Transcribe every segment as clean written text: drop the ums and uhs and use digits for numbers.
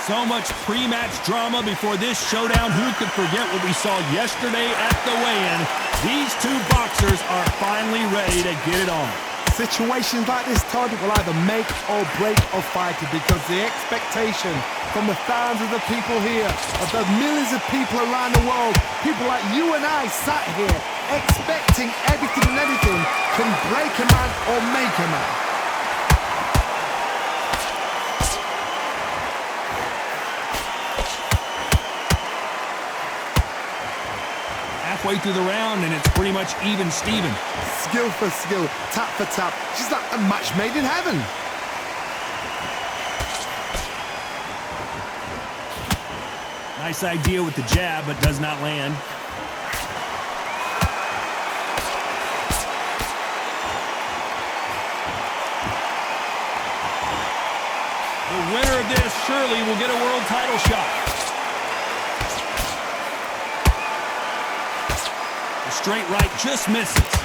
So much pre-match drama before this showdown. Who could forget what we saw yesterday at the weigh-in? These two boxers are finally ready to get it on. Situations like this, Todd, will either make or break a fighter, because the expectation from the thousands of people here, of the millions of people around the world, people like you and I sat here expecting everything and anything, can break a man or make a man. Halfway through the round, and it's pretty much even Steven. Skill for skill, tap for tap. She's like a match made in heaven. Nice idea with the jab, but does not land. The winner of this surely will get a world title shot. The straight right just misses.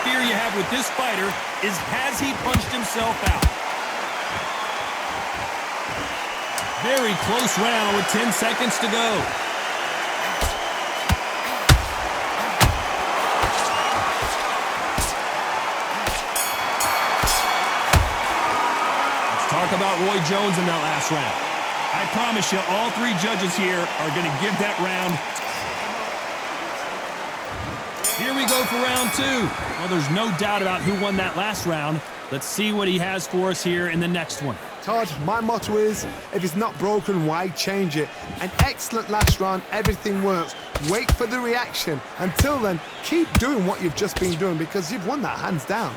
Fear you have with this fighter is, has he punched himself out? Very close round with 10 seconds to go. Let's talk about Roy Jones in that last round. I promise you, all three judges here are going to give that round. Here we go for round two. Well, there's no doubt about who won that last round. Let's see what he has for us here in the next one. Todd, my motto is, if it's not broken, why change it? An excellent last round, everything works. Wait for the reaction. Until then, keep doing what you've just been doing, because you've won that hands down.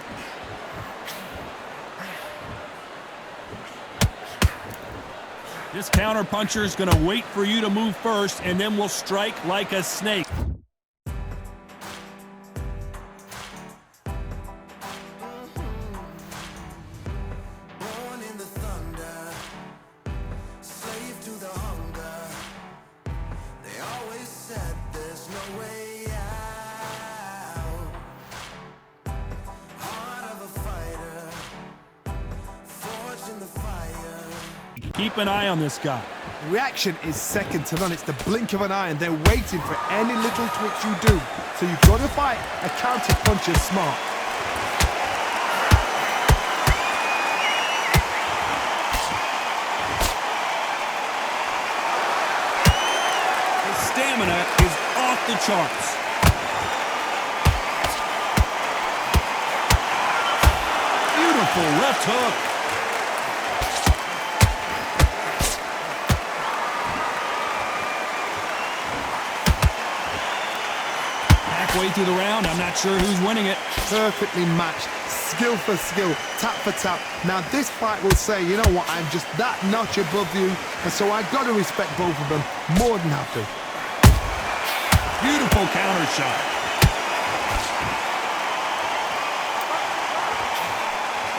This counterpuncher is going to wait for you to move first, and then will strike like a snake. Keep an eye on this guy. Reaction is second to none. It's the blink of an eye, and they're waiting for any little twitch you do. So you've got to fight a counter puncher smart. His stamina is off the charts. Beautiful left hook. Halfway through the round, I'm not sure who's winning it. Perfectly matched, skill for skill, tap for tap. Now this fight will say, you know what, I'm just that notch above you, and so I've got to respect both of them more than have to. Beautiful counter shot.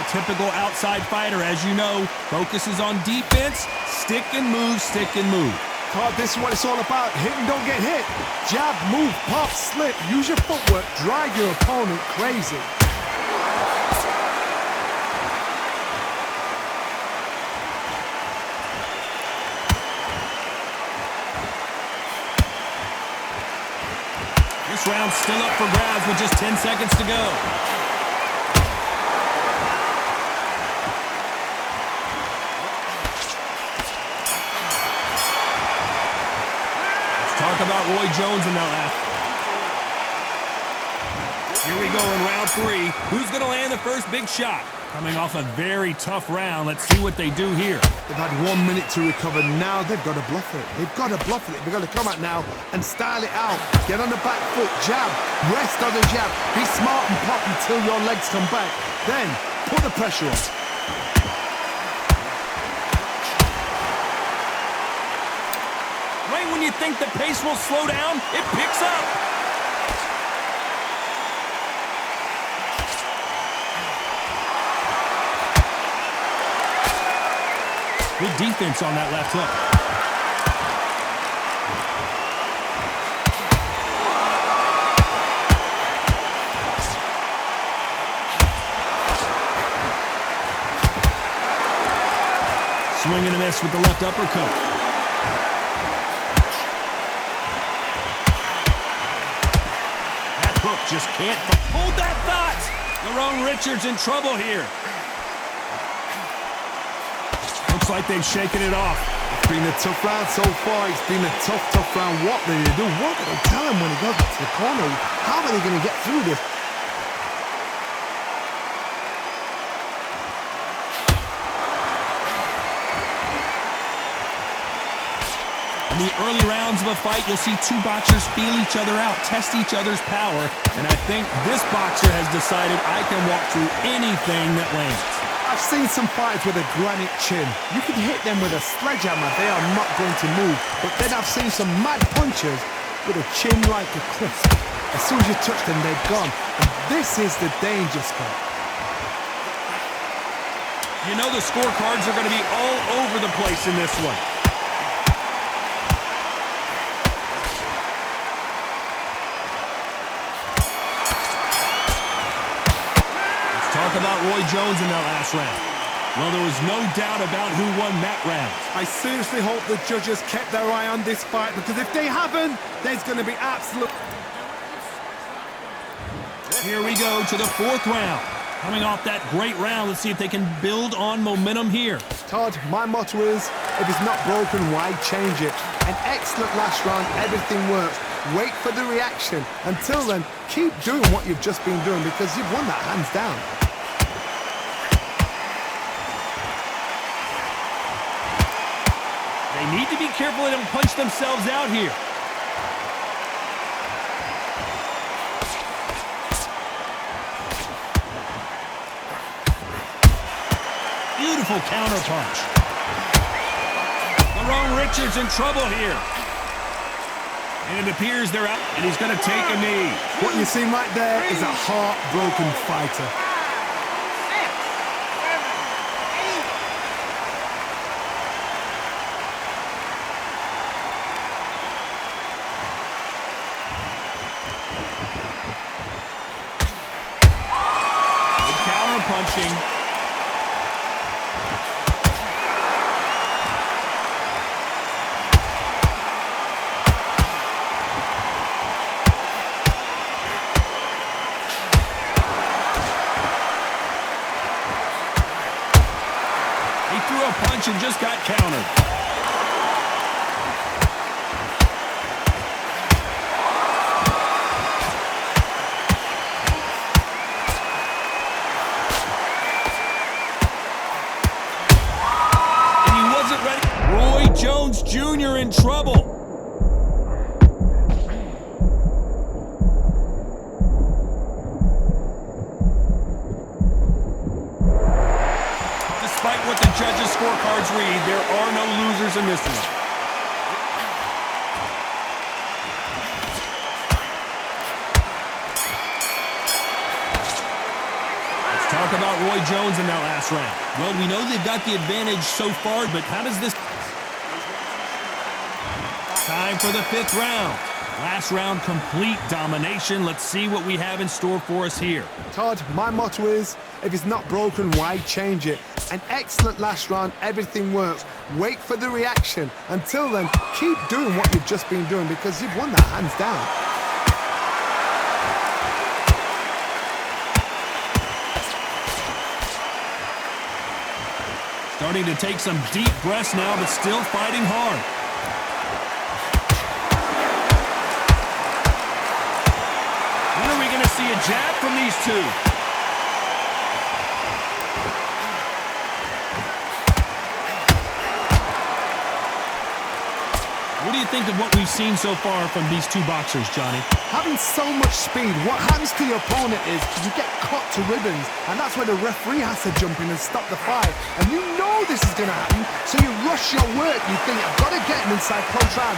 A typical outside fighter, as you know, focuses on defense, stick and move, stick and move. Todd, this is what it's all about. Hit and don't get hit. Jab, move, pop, slip. Use your footwork. Drive your opponent crazy. This round's still up for grabs with just 10 seconds to go. Talk about Roy Jones in that last. Here we go in round three. Who's going to land the first big shot? Coming off a very tough round. Let's see what they do here. They've had 1 minute to recover. Now they've got to bluff it. They've got to bluff it. They've got to come out now and style it out. Get on the back foot, jab, rest on the jab. Be smart and pop until your legs come back. Then put the pressure on. Right when you think the pace will slow down, it picks up. Good defense on that left hook. Swing and a miss with the left uppercut. That hook just can't hold that thought. Lerone Richards in trouble here. Looks like they've shaken it off. It's been a tough round so far. It's been a tough round. What do they do? What do they tell him when he goes back to the corner? How are they going to get through this? In the early rounds of a fight, you'll see two boxers feel each other out, test each other's power, and I think this boxer has decided I can walk through anything that lands. I've seen some fighters with a granite chin. You can hit them with a sledgehammer, they are not going to move. But then I've seen some mad punchers with a chin like a cliff. As soon as you touch them, they're gone. And this is the danger spot. You know the scorecards are going to be all over the place in this one. Talk about Roy Jones in that last round. Well, there was no doubt about who won that round. I seriously hope the judges kept their eye on this fight, because if they haven't, there's going to be absolute... Here we go to the fourth round. Coming off that great round, let's see if they can build on momentum here. Todd, my motto is, if it's not broken, why change it? An excellent last round, everything works. Wait for the reaction. Until then, keep doing what you've just been doing, because you've won that hands down. They need to be careful they don't punch themselves out here. Beautiful counter punch. Lerone Richards in trouble here. And it appears they're out, and he's going to take a knee. What you see right there is a heartbroken fighter. Counter punching. And just got countered. And he wasn't ready. Roy Jones Jr. in trouble. Despite what the judges' scorecards read, there are no losers in this one. Let's talk about Roy Jones in that last round. Well, we know they've got the advantage so far, but how does this... Time for the fifth round. Last round, complete domination. Let's see what we have in store for us here. Todd, my motto is, if it's not broken, why change it? An excellent last round, everything works. Wait for the reaction. Until then, keep doing what you've just been doing, because you've won that hands down. Starting to take some deep breaths now, but still fighting hard. When are we going to see a jab from these two? What do you think of what we've seen so far from these two boxers, Johnny? Having so much speed, what happens to your opponent is you get cut to ribbons, and that's where the referee has to jump in and stop the fight. And you know this is going to happen, so you rush your work. You think, I've got to get him inside close round.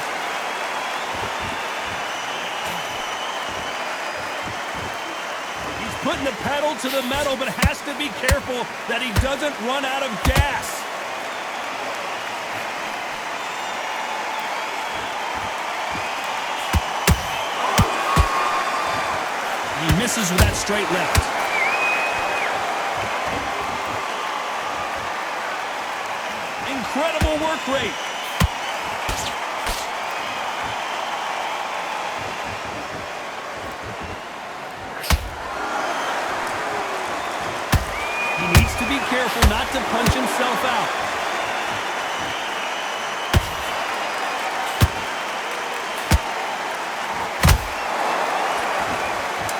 He's putting the pedal to the metal, but has to be careful that he doesn't run out of gas. He misses with that straight left. incredible work rate. He needs to be careful not to punch himself out.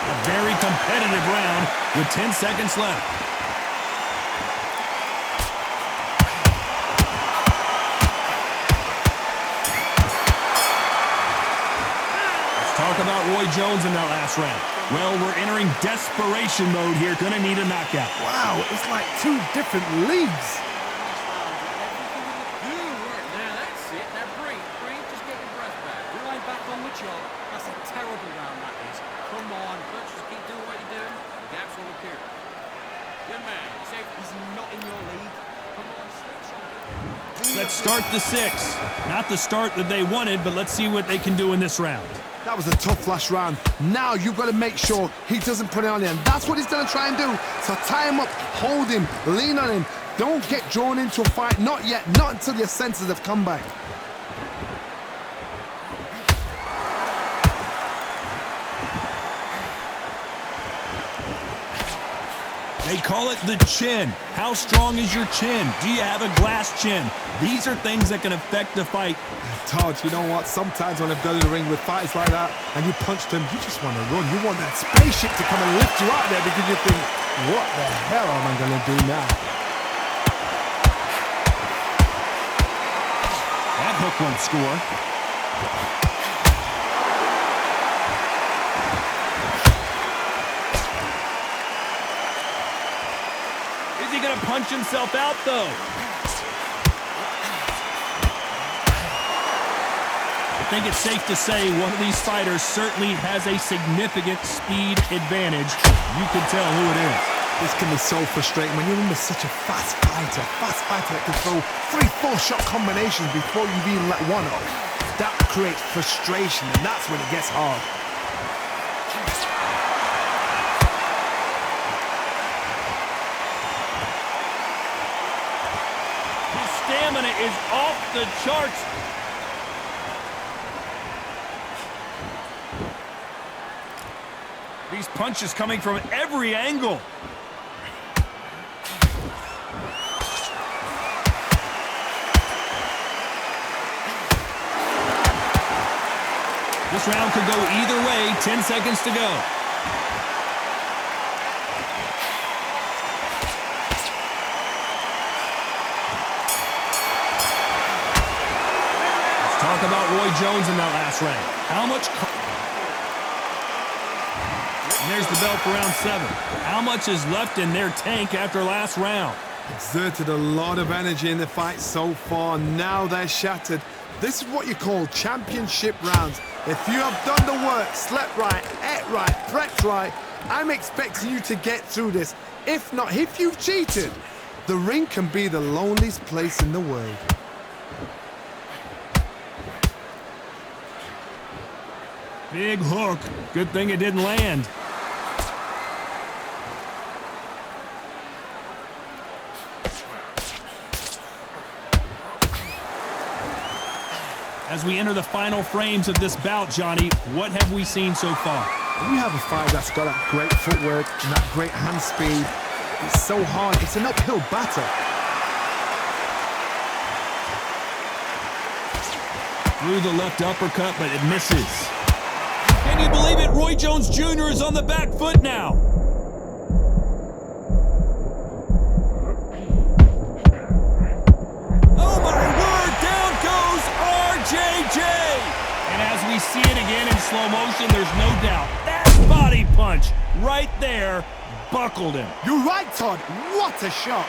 A very competitive round with 10 seconds left. Talk about Roy Jones in that last round. Well, we're entering desperation mode here. Gonna need a knockout. Wow, it's like two different leagues. Good work. Now that's it. Now breathe. Just get your breath back. Rewind back on the chart. That's a terrible round, that is. Come on, let's just keep doing what you're doing. The gaps will appear. Good man. Safe. He's not in your league. Come on, switch on. Let's start the 6. Not the start that they wanted, but let's see what they can do in this round. That was a tough last round. Now you've got to make sure he doesn't put it on you. And that's what he's going to try and do. So tie him up, hold him, lean on him. Don't get drawn into a fight. Not yet. Not until your senses have come back. They call it the chin. How strong is your chin? Do you have a glass chin? These are things that can affect the fight. Todd, you know what? Sometimes when I've done in the ring with fights like that and you punched him, you just want to run. You want that spaceship to come and lift you out there because you think, what the hell am I going to do now? That hook won't score. Is he going to punch himself out, though? I think it's safe to say one of these fighters certainly has a significant speed advantage. You can tell who it is. This can be so frustrating when you're under such a fast fighter that can throw 3-4 shot combinations before you've even let one off. That creates frustration, and that's when it gets hard. His stamina is off the charts. These punches coming from every angle. This round could go either way. 10 seconds to go. Let's talk about Roy Jones in that last round. How much... And there's the bell for round 7. How much is left in their tank after last round? Exerted a lot of energy in the fight so far. Now they're shattered. This is what you call championship rounds. If you have done the work, slept right, ate right, prepped right, I'm expecting you to get through this. If not, if you've cheated, the ring can be the loneliest place in the world. Big hook. Good thing it didn't land. As we enter the final frames of this bout, Johnny, what have we seen so far? When you have a fight that's got that great footwork and that great hand speed, it's so hard. It's an uphill battle. Through the left uppercut, but it misses. Can you believe it? Roy Jones Jr. is on the back foot now. Oh my word, down goes RJJ. And as we see it again in slow motion, there's no doubt that body punch right there buckled him. You're right, Todd. What a shot.